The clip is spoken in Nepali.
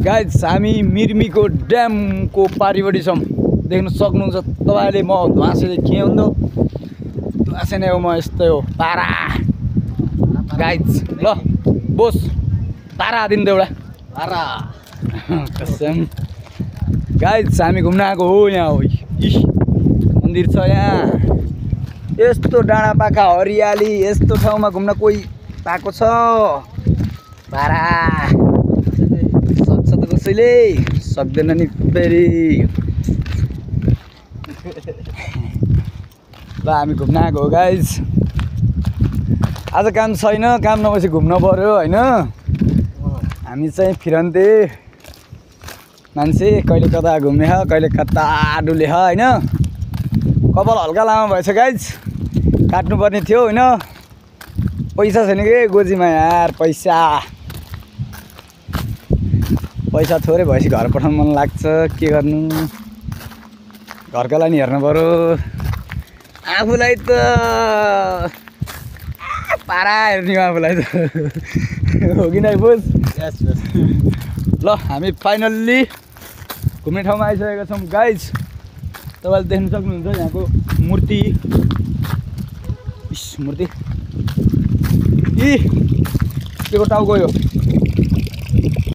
गाइज हामी मिर्मीको ड्यामको पारिपट्टि छौँ देख्न सक्नुहुन्छ तपाईँले। म ध्वाँसेले के हुँदो ध्वाँसे नै हो म यस्तै हो पारा गाइज। ल बोस पारा दिनु एउटा पारा कसम। गाइज हामी घुम्न आएको हो यहाँ हो मन्दिर छ यहाँ। यस्तो डाँडा पाखा हरियाली यस्तो ठाउँमा घुम्न कोही पाएको छ पारा सक्छ त कसैले सक्दैन नि फेरि। ल हामी घुम्न आएको हो गाइज। आज काम छैन काम नभएपछि घुम्न पर्यो होइन। हामी चाहिँ फिरन्ते मान्छे कहिले कता घुमे कहिले कता डुले होइन। कपाल हल्का लामो भएछ गाइज काट्नुपर्ने थियो होइन। पैसा छैन कि गोजीमा यार पैसा थोरै भएपछि घर पठाउनु मन लाग्छ के गर्नु। घरकालाई नि हेर्नु पर्यो आफूलाई त पारा हेर्ने आफूलाई त हो कि नै बोस। ल हामी फाइनल्ली घुम्ने ठाउँमा आइसकेका छौँ गाइज। तपाईँले देख्न सक्नुहुन्छ यहाँको मूर्ति मूर्ति के को टाउको यो